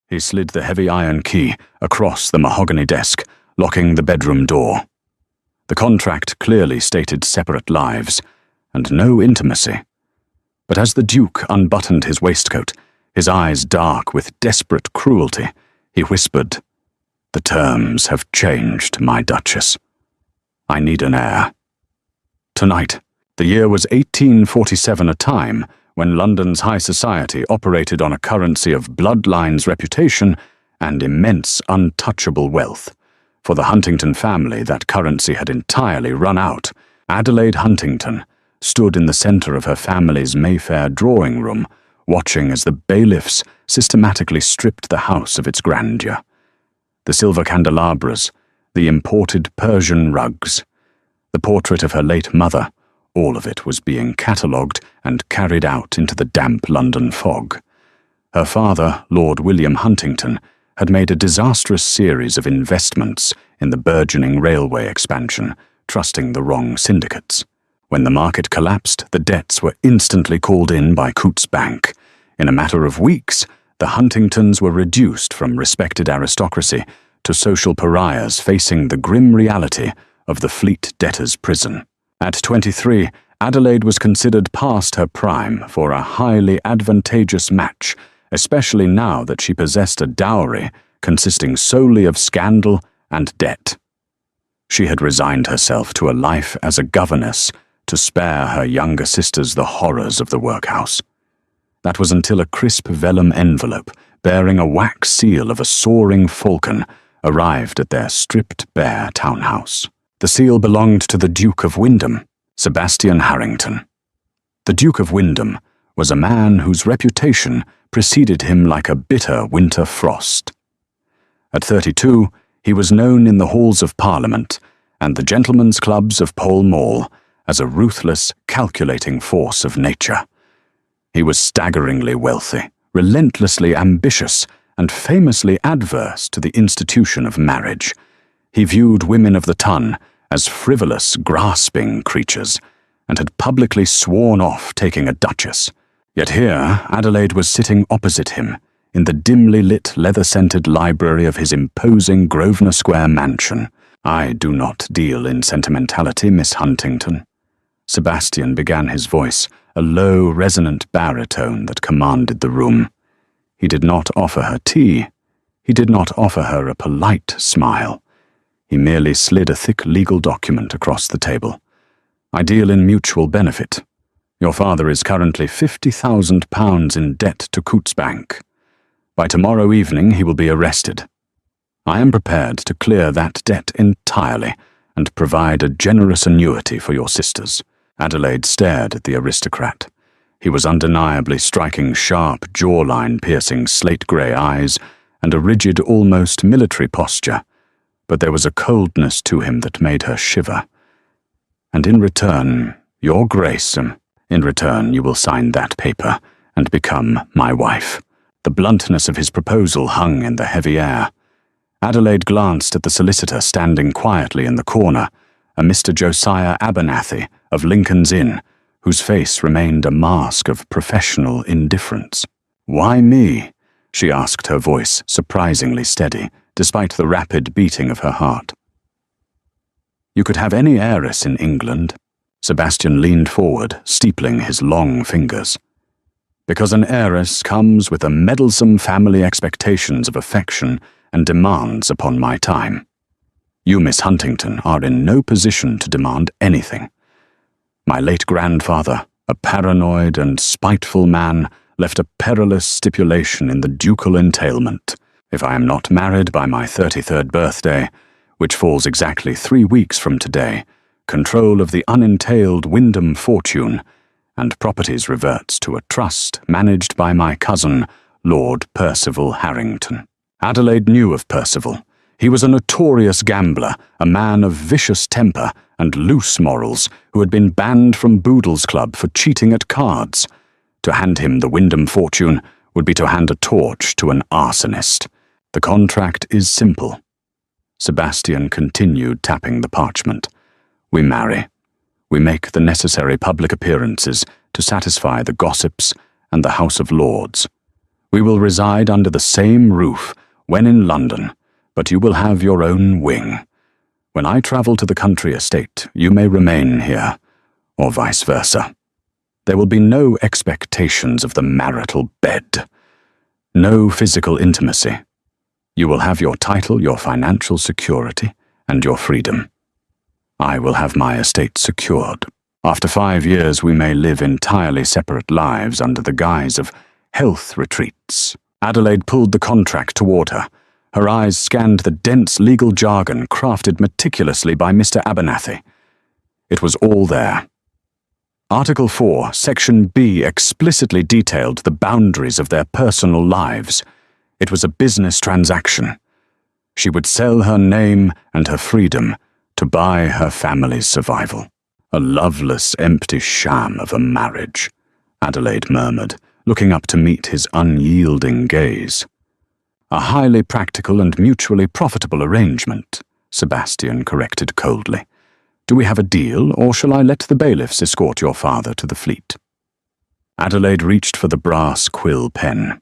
He slid the heavy iron key across the mahogany desk, locking the bedroom door. The contract clearly stated separate lives, and no intimacy. But as the Duke unbuttoned his waistcoat, his eyes dark with desperate cruelty, he whispered, "The terms have changed, my Duchess. I need an heir." Tonight, the year was 1847, a time when London's high society operated on a currency of bloodlines, reputation, and immense untouchable wealth. For the Huntington family, that currency had entirely run out. Adelaide Huntington stood in the centre of her family's Mayfair drawing room, watching as the bailiffs systematically stripped the house of its grandeur. The silver candelabras, the imported Persian rugs, the portrait of her late mother, all of it was being catalogued and carried out into the damp London fog. Her father, Lord William Huntington, had made a disastrous series of investments in the burgeoning railway expansion, trusting the wrong syndicates. When the market collapsed, the debts were instantly called in by Coutts Bank. In a matter of weeks, the Huntingtons were reduced from respected aristocracy to social pariahs facing the grim reality of the Fleet debtors' prison. At 23, Adelaide was considered past her prime for a highly advantageous match, especially now that she possessed a dowry consisting solely of scandal and debt. She had resigned herself to a life as a governess to spare her younger sisters the horrors of the workhouse. That was until a crisp vellum envelope bearing a wax seal of a soaring falcon arrived at their stripped-bare townhouse. The seal belonged to the Duke of Wyndham, Sebastian Harrington. The Duke of Wyndham was a man whose reputation preceded him like a bitter winter frost. At 32, he was known in the halls of Parliament and the gentlemen's clubs of Pall Mall as a ruthless, calculating force of nature. He was staggeringly wealthy, relentlessly ambitious, and famously adverse to the institution of marriage. He viewed women of the ton as frivolous, grasping creatures, and had publicly sworn off taking a duchess. Yet here, Adelaide was sitting opposite him, in the dimly lit, leather-scented library of his imposing Grosvenor Square mansion. "I do not deal in sentimentality, Miss Huntington." Sebastian began his voice, a low, resonant baritone that commanded the room. He did not offer her tea. He did not offer her a polite smile. He merely slid a thick legal document across the table. "I deal in mutual benefit. Your father is currently £50,000 in debt to Coutts Bank. By tomorrow evening he will be arrested. I am prepared to clear that debt entirely and provide a generous annuity for your sisters." Adelaide stared at the aristocrat. He was undeniably striking sharp, jawline-piercing slate-grey eyes and a rigid, almost military posture, but there was a coldness to him that made her shiver. "And in return, Your Grace, in return you will sign that paper and become my wife." The bluntness of his proposal hung in the heavy air. Adelaide glanced at the solicitor standing quietly in the corner, a Mr. Josiah Abernathy of Lincoln's Inn, whose face remained a mask of professional indifference. "Why me?" she asked, her voice surprisingly steady, despite the rapid beating of her heart. "You could have any heiress in England." Sebastian leaned forward, steepling his long fingers. "Because an heiress comes with a meddlesome family expectations of affection and demands upon my time. You, Miss Huntington, are in no position to demand anything. My late grandfather, a paranoid and spiteful man, left a perilous stipulation in the ducal entailment. If I am not married by my 33rd birthday, which falls exactly 3 weeks from today, control of the unentailed Wyndham fortune and properties reverts to a trust managed by my cousin, Lord Percival Harrington." Adelaide knew of Percival. He was a notorious gambler, a man of vicious temper and loose morals, who had been banned from Boodle's Club for cheating at cards. To hand him the Wyndham fortune would be to hand a torch to an arsonist. "The contract is simple." Sebastian continued tapping the parchment. "We marry. We make the necessary public appearances to satisfy the gossips and the House of Lords. We will reside under the same roof when in London, but you will have your own wing. When I travel to the country estate, you may remain here, or vice versa. There will be no expectations of the marital bed, no physical intimacy. You will have your title, your financial security, and your freedom. I will have my estate secured. After 5 years, we may live entirely separate lives under the guise of health retreats. Adelaide pulled the contract toward her. Her eyes scanned the dense legal jargon crafted meticulously by Mr. Abernathy. It was all there. Article 4, Section B explicitly detailed the boundaries of their personal lives. It was a business transaction. She would sell her name and her freedom to buy her family's survival. A loveless, empty sham of a marriage, Adelaide murmured, looking up to meet his unyielding gaze. A highly practical and mutually profitable arrangement, Sebastian corrected coldly. Do we have a deal, or shall I let the bailiffs escort your father to the Fleet? Adelaide reached for the brass quill pen.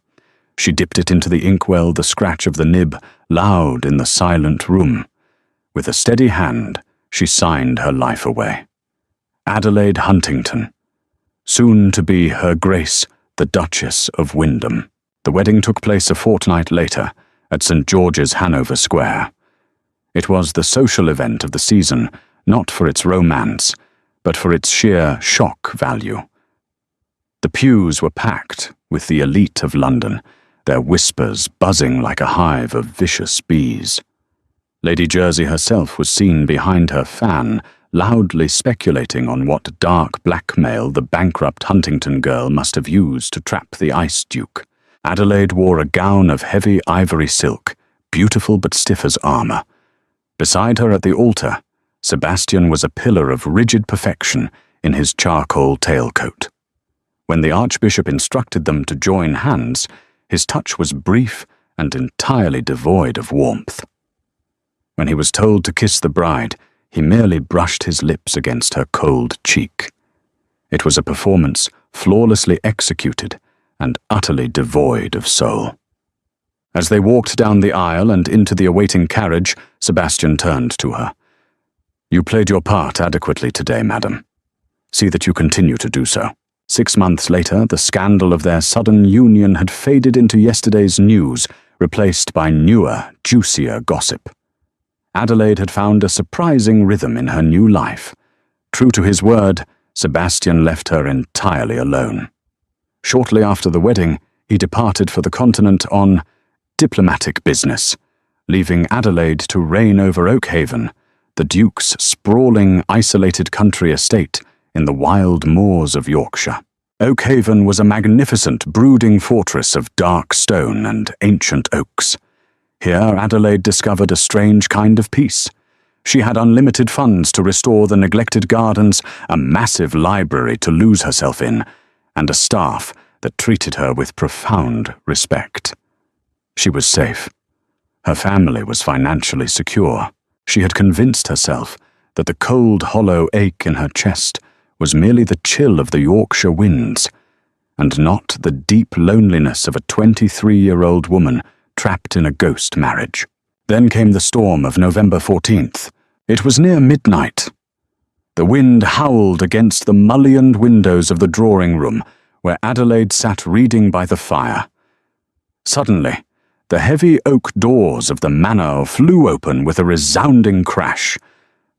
She dipped it into the inkwell, the scratch of the nib loud in the silent room. With a steady hand, she signed her life away. Adelaide Huntington, soon to be Her Grace, the Duchess of Wyndham. The wedding took place a fortnight later at St. George's, Hanover Square. It was the social event of the season, not for its romance, but for its sheer shock value. The pews were packed with the elite of London, their whispers buzzing like a hive of vicious bees. Lady Jersey herself was seen behind her fan, loudly speculating on what dark blackmail the bankrupt Huntington girl must have used to trap the Ice Duke. Adelaide wore a gown of heavy ivory silk, beautiful but stiff as armor. Beside her at the altar, Sebastian was a pillar of rigid perfection in his charcoal tailcoat. When the Archbishop instructed them to join hands, his touch was brief and entirely devoid of warmth. When he was told to kiss the bride, he merely brushed his lips against her cold cheek. It was a performance flawlessly executed and utterly devoid of soul. As they walked down the aisle and into the awaiting carriage, Sebastian turned to her. You played your part adequately today, madam. See that you continue to do so. 6 months later, the scandal of their sudden union had faded into yesterday's news, replaced by newer, juicier gossip. Adelaide had found a surprising rhythm in her new life. True to his word, Sebastian left her entirely alone. Shortly after the wedding, he departed for the continent on diplomatic business, leaving Adelaide to reign over Oakhaven, the Duke's sprawling, isolated country estate in the wild moors of Yorkshire. Oakhaven was a magnificent, brooding fortress of dark stone and ancient oaks. Here Adelaide discovered a strange kind of peace. She had unlimited funds to restore the neglected gardens, a massive library to lose herself in, and a staff that treated her with profound respect. She was safe. Her family was financially secure. She had convinced herself that the cold, hollow ache in her chest was merely the chill of the Yorkshire winds, and not the deep loneliness of a 23-year-old woman trapped in a ghost marriage. Then came the storm of November 14th. It was near midnight. The wind howled against the mullioned windows of the drawing-room, where Adelaide sat reading by the fire. Suddenly, the heavy oak doors of the manor flew open with a resounding crash.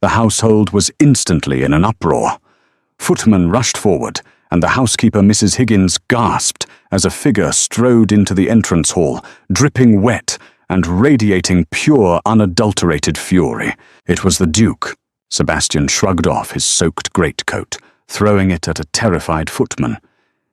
The household was instantly in an uproar. Footmen rushed forward, and the housekeeper, Mrs. Higgins, gasped as a figure strode into the entrance hall, dripping wet and radiating pure, unadulterated fury. It was the Duke. Sebastian shrugged off his soaked greatcoat, throwing it at a terrified footman.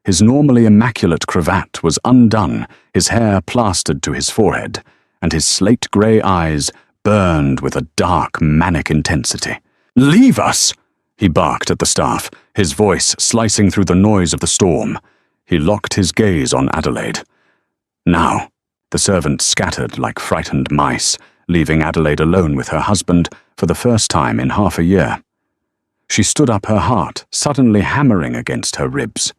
His normally immaculate cravat was undone, his hair plastered to his forehead, and his slate-grey eyes burned with a dark, manic intensity. "Leave us!" he barked at the staff, his voice slicing through the noise of the storm. He locked his gaze on Adelaide. Now, the servants scattered like frightened mice, leaving Adelaide alone with her husband for the first time in half a year. She stood up, her heart suddenly hammering against her ribs.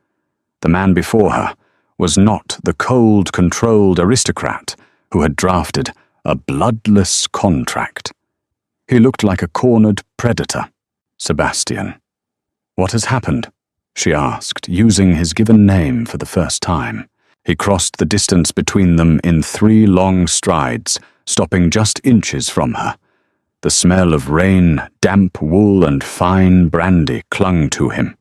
The man before her, was not the cold, controlled aristocrat who had drafted a bloodless contract. He looked like a cornered predator. "Sebastian." "What has happened?" she asked, using his given name for the first time. He crossed the distance between them in 3 long strides, stopping just inches from her. The smell of rain, damp wool, and fine brandy clung to him.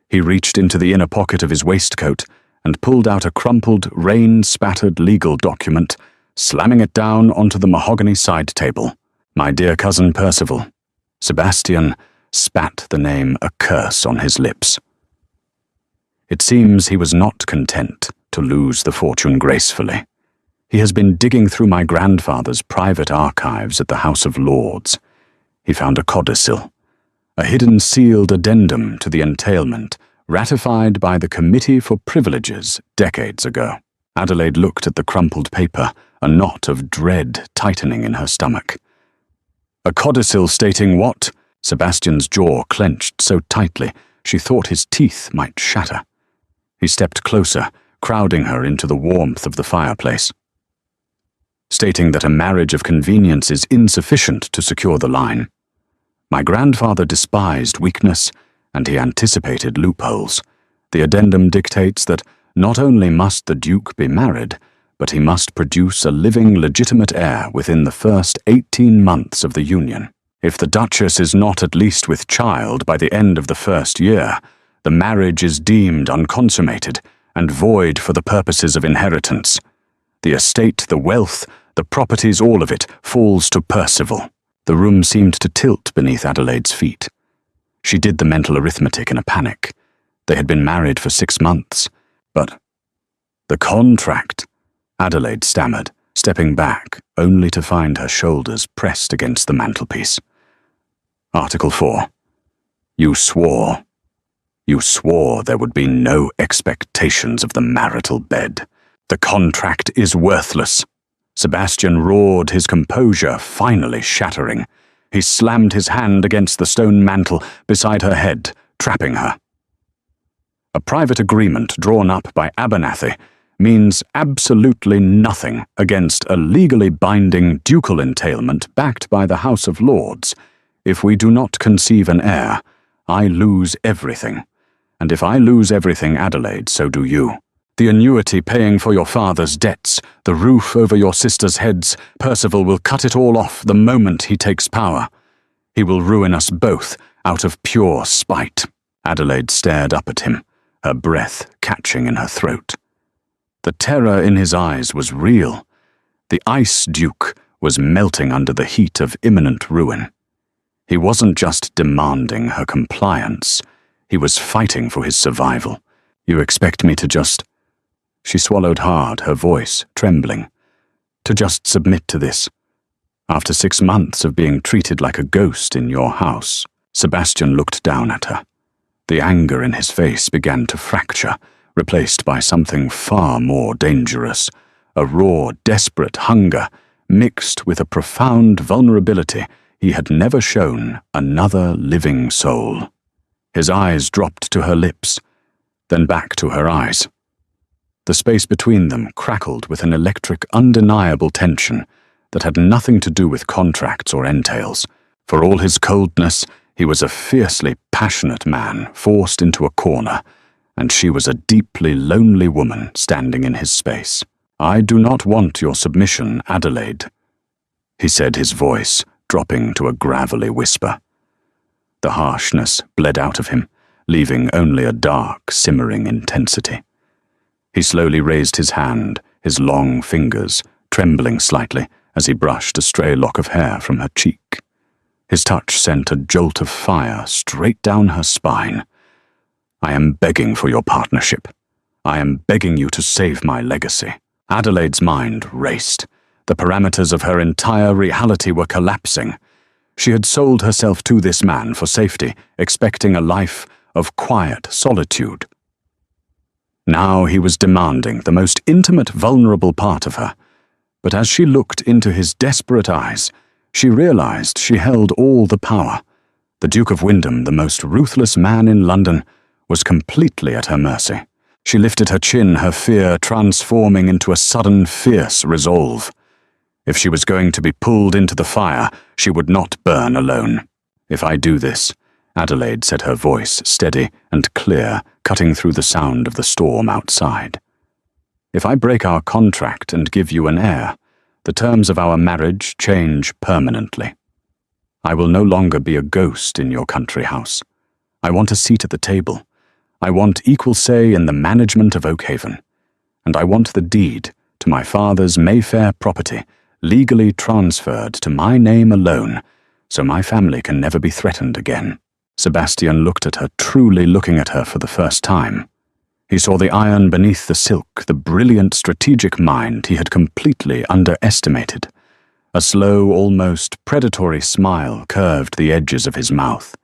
He reached into the inner pocket of his waistcoat and pulled out a crumpled, rain-spattered legal document, slamming it down onto the mahogany side table. "My dear cousin Percival." Sebastian spat the name a curse on his lips. It seems he was not content to lose the fortune gracefully. He has been digging through my grandfather's private archives at the House of Lords. He found a codicil, a hidden sealed addendum to the entailment, ratified by the Committee for Privileges decades ago. Adelaide looked at the crumpled paper, a knot of dread tightening in her stomach. A codicil stating what? Sebastian's jaw clenched so tightly she thought his teeth might shatter. He stepped closer, crowding her into the warmth of the fireplace. Stating that a marriage of convenience is insufficient to secure the line. My grandfather despised weakness, and he anticipated loopholes. The addendum dictates that not only must the Duke be married, but he must produce a living legitimate heir within the first 18 months of the union. If the Duchess is not at least with child by the end of the first year, the marriage is deemed unconsummated and void for the purposes of inheritance. The estate, the wealth, the properties, all of it, falls to Percival. The room seemed to tilt beneath Adelaide's feet. She did the mental arithmetic in a panic. They had been married for 6 months. But the contract, Adelaide stammered, stepping back, only to find her shoulders pressed against the mantelpiece. Article 4. You swore there would be no expectations of the marital bed. The contract is worthless. Sebastian roared, his composure finally shattering. He slammed his hand against the stone mantel beside her head, trapping her. A private agreement drawn up by Abernathy means absolutely nothing against a legally binding ducal entailment backed by the House of Lords. If we do not conceive an heir, I lose everything. And if I lose everything, Adelaide, so do you. The annuity paying for your father's debts, the roof over your sisters' heads, Percival will cut it all off the moment he takes power. He will ruin us both out of pure spite. Adelaide stared up at him, her breath catching in her throat. The terror in his eyes was real. The Ice Duke was melting under the heat of imminent ruin. He wasn't just demanding her compliance. He was fighting for his survival. You expect me to just... She swallowed hard, her voice trembling. To just submit to this. After 6 months of being treated like a ghost in your house. Sebastian looked down at her. The anger in his face began to fracture, replaced by something far more dangerous. A raw, desperate hunger, mixed with a profound vulnerability he had never shown another living soul. His eyes dropped to her lips, then back to her eyes. The space between them crackled with an electric, undeniable tension that had nothing to do with contracts or entails. For all his coldness, he was a fiercely passionate man forced into a corner, and she was a deeply lonely woman standing in his space. I do not want your submission, Adelaide, he said, his voice dropping to a gravelly whisper. The harshness bled out of him, leaving only a dark, simmering intensity. He slowly raised his hand, his long fingers trembling slightly as he brushed a stray lock of hair from her cheek. His touch sent a jolt of fire straight down her spine. I am begging for your partnership. I am begging you to save my legacy. Adelaide's mind raced. The parameters of her entire reality were collapsing. She had sold herself to this man for safety, expecting a life of quiet solitude. Now he was demanding the most intimate, vulnerable part of her. But as she looked into his desperate eyes, she realized she held all the power. The Duke of Wyndham, the most ruthless man in London, was completely at her mercy. She lifted her chin, her fear transforming into a sudden fierce resolve. If she was going to be pulled into the fire, she would not burn alone. "If I do this," Adelaide said, her voice steady and clear, cutting through the sound of the storm outside. "If I break our contract and give you an heir, the terms of our marriage change permanently. I will no longer be a ghost in your country house. I want a seat at the table. I want equal say in the management of Oakhaven. And I want the deed to my father's Mayfair property legally transferred to my name alone, so my family can never be threatened again." Sebastian looked at her, truly looking at her for the first time. He saw the iron beneath the silk, the brilliant strategic mind he had completely underestimated. A slow, almost predatory smile curved the edges of his mouth.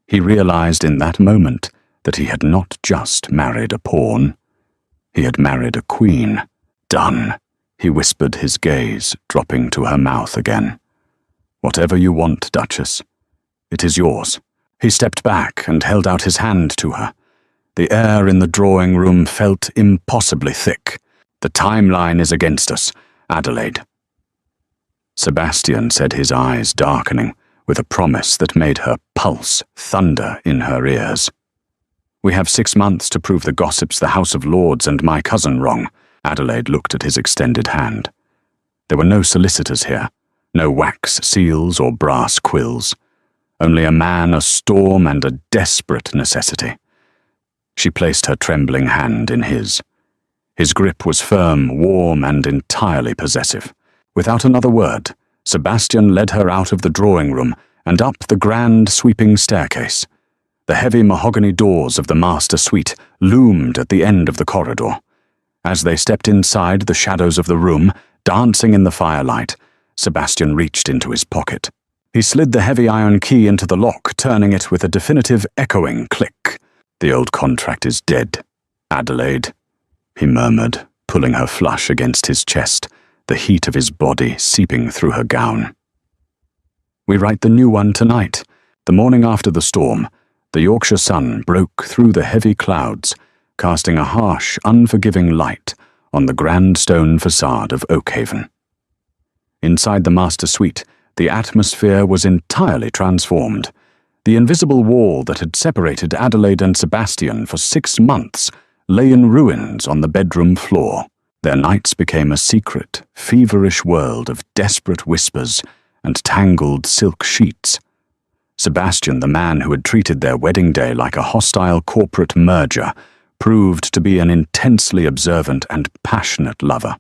He realized in that moment that he had not just married a pawn. He had married a queen. "Done," he whispered, his gaze dropping to her mouth again. "Whatever you want, Duchess. It is yours." He stepped back and held out his hand to her. The air in the drawing room felt impossibly thick. "The timeline is against us, Adelaide." Sebastian said, his eyes darkening, with a promise that made her pulse thunder in her ears. "We have 6 months to prove the gossips the House of Lords and my cousin wrong." Adelaide looked at his extended hand. There were no solicitors here, no wax seals or brass quills. Only a man, a storm, and a desperate necessity. She placed her trembling hand in his. His grip was firm, warm, and entirely possessive. Without another word, Sebastian led her out of the drawing room and up the grand sweeping staircase. The heavy mahogany doors of the master suite loomed at the end of the corridor. As they stepped inside, the shadows of the room, dancing in the firelight, Sebastian reached into his pocket. He slid the heavy iron key into the lock, turning it with a definitive echoing click. "The old contract is dead, Adelaide," he murmured, pulling her flush against his chest, the heat of his body seeping through her gown. "We write the new one tonight." The morning after the storm, the Yorkshire sun broke through the heavy clouds, casting a harsh, unforgiving light on the grand stone facade of Oakhaven. Inside the master suite, the atmosphere was entirely transformed. The invisible wall that had separated Adelaide and Sebastian for 6 months lay in ruins on the bedroom floor. Their nights became a secret, feverish world of desperate whispers and tangled silk sheets. Sebastian, the man who had treated their wedding day like a hostile corporate merger, proved to be an intensely observant and passionate lover.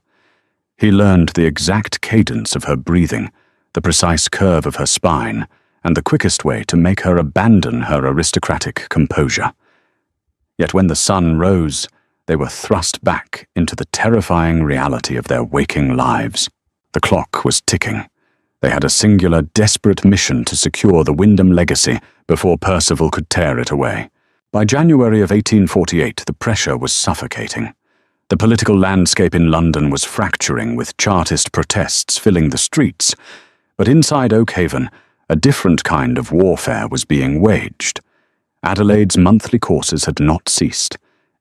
He learned the exact cadence of her breathing, the precise curve of her spine, and the quickest way to make her abandon her aristocratic composure. Yet when the sun rose, they were thrust back into the terrifying reality of their waking lives. The clock was ticking. They had a singular, desperate mission to secure the Wyndham legacy before Percival could tear it away. By January of 1848, the pressure was suffocating. The political landscape in London was fracturing, with Chartist protests filling the streets. But inside Oakhaven, a different kind of warfare was being waged. Adelaide's monthly courses had not ceased.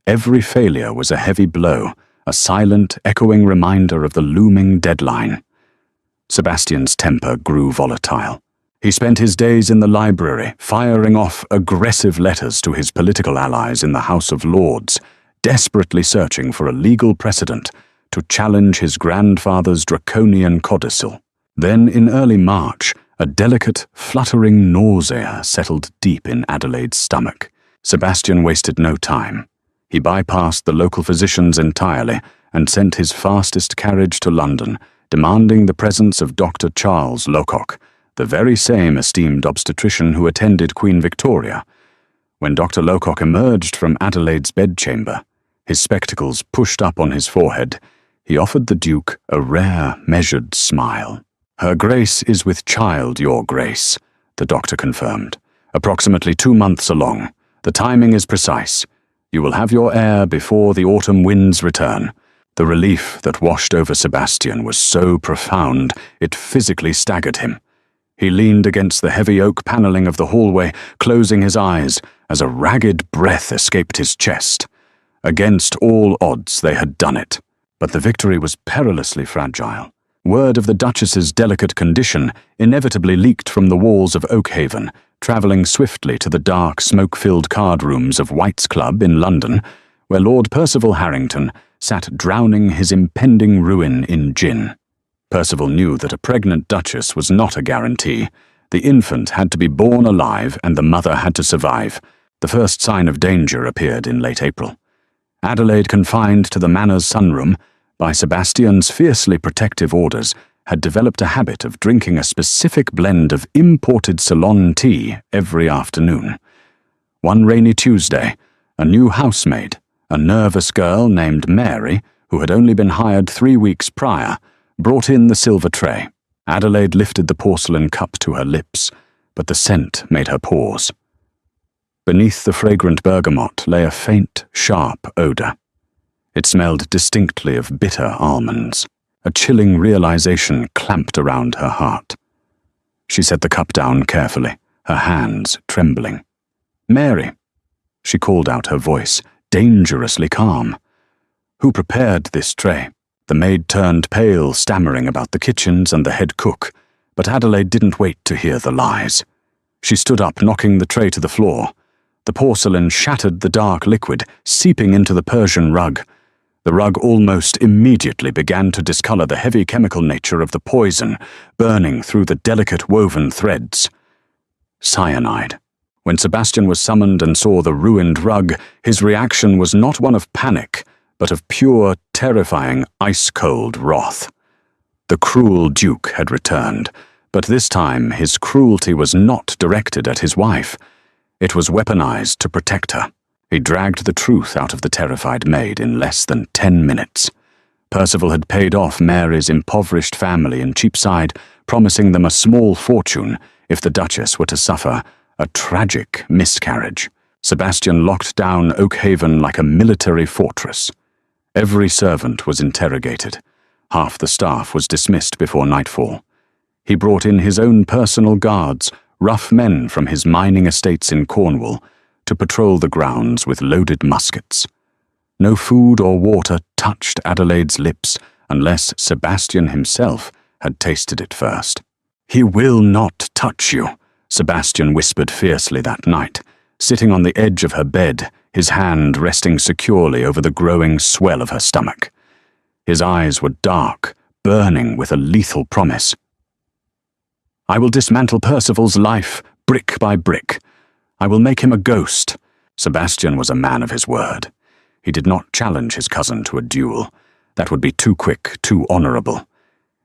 Every failure was a heavy blow, a silent, echoing reminder of the looming deadline. Sebastian's temper grew volatile. He spent his days in the library, firing off aggressive letters to his political allies in the House of Lords, desperately searching for a legal precedent to challenge his grandfather's draconian codicil. Then, in early March, a delicate, fluttering nausea settled deep in Adelaide's stomach. Sebastian wasted no time. He bypassed the local physicians entirely and sent his fastest carriage to London, demanding the presence of Dr. Charles Locock, the very same esteemed obstetrician who attended Queen Victoria. When Dr. Locock emerged from Adelaide's bedchamber, his spectacles pushed up on his forehead, he offered the Duke a rare, measured smile. "Her Grace is with child, Your Grace," the doctor confirmed. "Approximately 2 months along. The timing is precise. You will have your heir before the autumn winds return." The relief that washed over Sebastian was so profound it physically staggered him. He leaned against the heavy oak paneling of the hallway, closing his eyes as a ragged breath escaped his chest. Against all odds they had done it, but the victory was perilously fragile. Word of the Duchess's delicate condition inevitably leaked from the walls of Oakhaven, travelling swiftly to the dark, smoke-filled card rooms of White's Club in London, where Lord Percival Harrington sat drowning his impending ruin in gin. Percival knew that a pregnant Duchess was not a guarantee. The infant had to be born alive and the mother had to survive. The first sign of danger appeared in late April. Adelaide, confined to the manor's sunroom by Sebastian's fiercely protective orders, had developed a habit of drinking a specific blend of imported Ceylon tea every afternoon. One rainy Tuesday, a new housemaid, a nervous girl named Mary, who had only been hired 3 weeks prior, brought in the silver tray. Adelaide lifted the porcelain cup to her lips, but the scent made her pause. Beneath the fragrant bergamot lay a faint, sharp odour. It smelled distinctly of bitter almonds. A chilling realization clamped around her heart. She set the cup down carefully, her hands trembling. "Mary," she called out, her voice dangerously calm. "Who prepared this tray?" The maid turned pale, stammering about the kitchens and the head cook, but Adelaide didn't wait to hear the lies. She stood up, knocking the tray to the floor. The porcelain shattered the dark liquid, seeping into the Persian rug. The rug almost immediately began to discolor the heavy chemical nature of the poison, burning through the delicate woven threads. Cyanide. When Sebastian was summoned and saw the ruined rug, his reaction was not one of panic, but of pure, terrifying, ice-cold wrath. The cruel Duke had returned, but this time his cruelty was not directed at his wife. It was weaponized to protect her. He dragged the truth out of the terrified maid in less than 10 minutes. Percival had paid off Mary's impoverished family in Cheapside, promising them a small fortune if the Duchess were to suffer a tragic miscarriage. Sebastian locked down Oakhaven like a military fortress. Every servant was interrogated. Half the staff was dismissed before nightfall. He brought in his own personal guards, rough men from his mining estates in Cornwall, to patrol the grounds with loaded muskets. No food or water touched Adelaide's lips unless Sebastian himself had tasted it first. "He will not touch you," Sebastian whispered fiercely that night, sitting on the edge of her bed, his hand resting securely over the growing swell of her stomach. His eyes were dark, burning with a lethal promise. "I will dismantle Percival's life, brick by brick. I will make him a ghost." Sebastian was a man of his word. He did not challenge his cousin to a duel. That would be too quick, too honourable.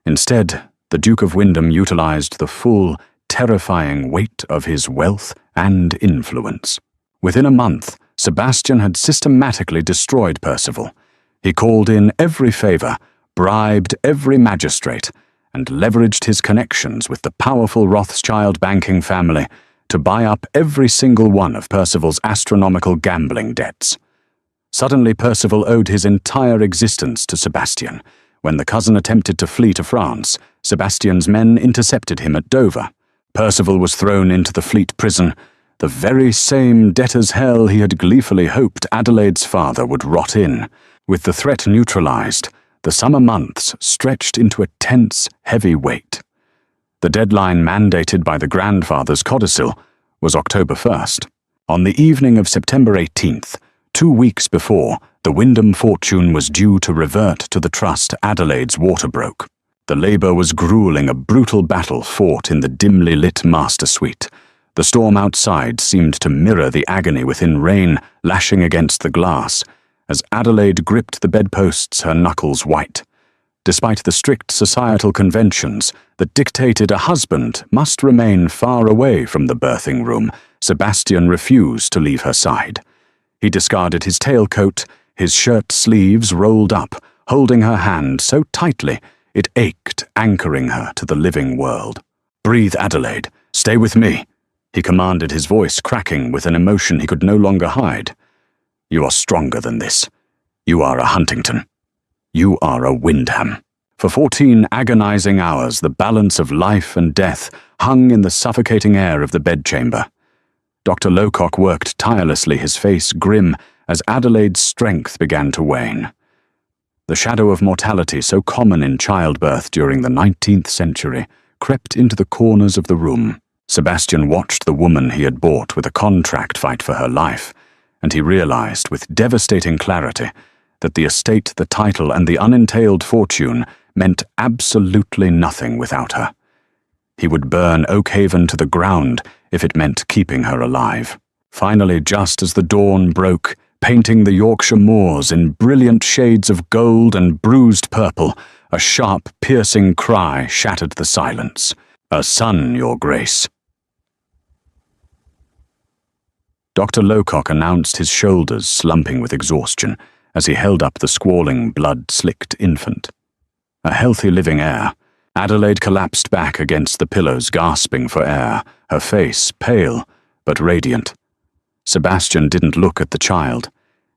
Instead, the Duke of Wyndham utilized the full, terrifying weight of his wealth and influence. Within a month, Sebastian had systematically destroyed Percival. He called in every favour, bribed every magistrate, and leveraged his connections with the powerful Rothschild banking family to buy up every single one of Percival's astronomical gambling debts. Suddenly, Percival owed his entire existence to Sebastian. When the cousin attempted to flee to France, Sebastian's men intercepted him at Dover. Percival was thrown into the Fleet prison, the very same debtor's hell he had gleefully hoped Adelaide's father would rot in. With the threat neutralized, the summer months stretched into a tense, heavy wait. The deadline mandated by the grandfather's codicil was October 1st. On the evening of September 18th, 2 weeks before, the Wyndham fortune was due to revert to the trust Adelaide's water broke. The labour was grueling, a brutal battle fought in the dimly lit master suite. The storm outside seemed to mirror the agony within, rain lashing against the glass, as Adelaide gripped the bedposts, her knuckles white. Despite the strict societal conventions that dictated a husband must remain far away from the birthing room, Sebastian refused to leave her side. He discarded his tailcoat, his shirt sleeves rolled up, holding her hand so tightly it ached, anchoring her to the living world. "Breathe, Adelaide. Stay with me," he commanded, his voice cracking with an emotion he could no longer hide. "You are stronger than this. You are a Huntington. You are a Wyndham." For 14 agonizing hours, the balance of life and death hung in the suffocating air of the bedchamber. Dr. Lowcock worked tirelessly, his face grim as Adelaide's strength began to wane. The shadow of mortality, so common in childbirth during the 19th century, crept into the corners of the room. Sebastian watched the woman he had bought with a contract fight for her life, and he realized with devastating clarity that the estate, the title, and the unentailed fortune meant absolutely nothing without her. He would burn Oakhaven to the ground if it meant keeping her alive. Finally, just as the dawn broke, painting the Yorkshire moors in brilliant shades of gold and bruised purple, a sharp, piercing cry shattered the silence. "A son, Your Grace." Dr. Lowcock announced, his shoulders slumping with exhaustion as he held up the squalling, blood-slicked infant. A healthy living heir. Adelaide collapsed back against the pillows, gasping for air, her face pale but radiant. Sebastian didn't look at the child.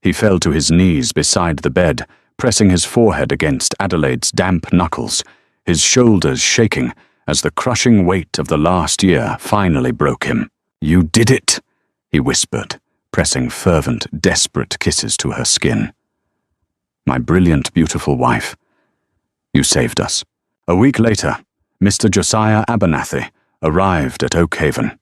He fell to his knees beside the bed, pressing his forehead against Adelaide's damp knuckles, his shoulders shaking as the crushing weight of the last year finally broke him. "You did it," he whispered, pressing fervent, desperate kisses to her skin. "My brilliant, beautiful wife, you saved us." A week later, Mr. Josiah Abernathy arrived at Oakhaven.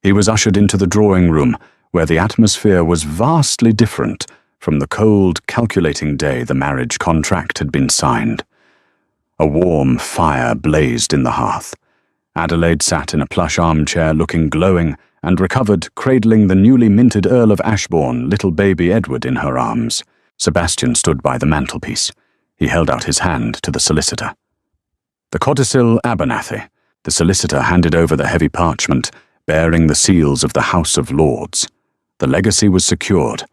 He was ushered into the drawing room, where the atmosphere was vastly different from the cold, calculating day the marriage contract had been signed. A warm fire blazed in the hearth. Adelaide sat in a plush armchair, looking glowing and recovered, cradling the newly minted Earl of Ashbourne, little baby Edward, in her arms. Sebastian stood by the mantelpiece. He held out his hand to the solicitor. The codicil Abernathy. The solicitor handed over the heavy parchment, bearing the seals of the House of Lords. The legacy was secured.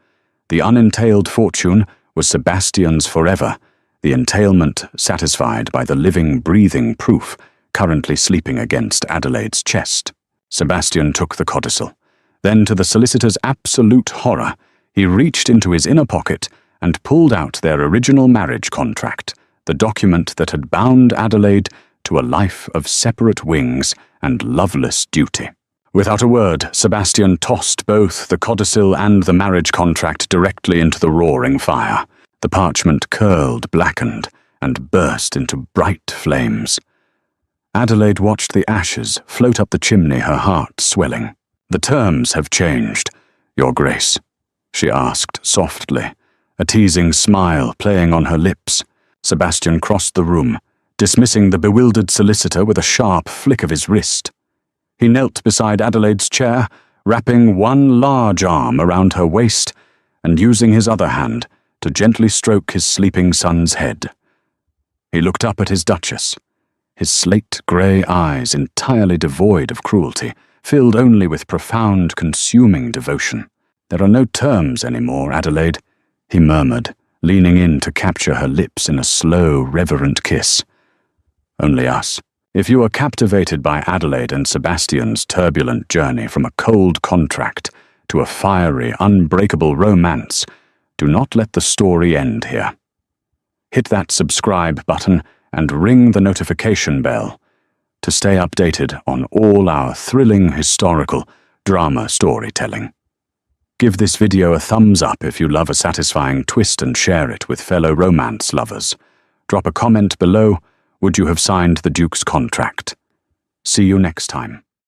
The unentailed fortune was Sebastian's forever, the entailment satisfied by the living, breathing proof currently sleeping against Adelaide's chest. Sebastian took the codicil. Then, to the solicitor's absolute horror, he reached into his inner pocket and pulled out their original marriage contract, the document that had bound Adelaide to a life of separate wings and loveless duty. Without a word, Sebastian tossed both the codicil and the marriage contract directly into the roaring fire. The parchment curled, blackened, and burst into bright flames. Adelaide watched the ashes float up the chimney, her heart swelling. "The terms have changed, Your Grace," she asked softly, a teasing smile playing on her lips. Sebastian crossed the room, dismissing the bewildered solicitor with a sharp flick of his wrist. He knelt beside Adelaide's chair, wrapping one large arm around her waist and using his other hand to gently stroke his sleeping son's head. He looked up at his Duchess, his slate-grey eyes entirely devoid of cruelty, filled only with profound, consuming devotion. "There are no terms anymore, Adelaide," he murmured, leaning in to capture her lips in a slow, reverent kiss. "Only us. If you are captivated by Adelaide and Sebastian's turbulent journey from a cold contract to a fiery, unbreakable romance, do not let the story end here. Hit that subscribe button and ring the notification bell to stay updated on all our thrilling historical drama storytelling. Give this video a thumbs up if you love a satisfying twist and share it with fellow romance lovers. Drop a comment below. Would you have signed the Duke's contract? See you next time.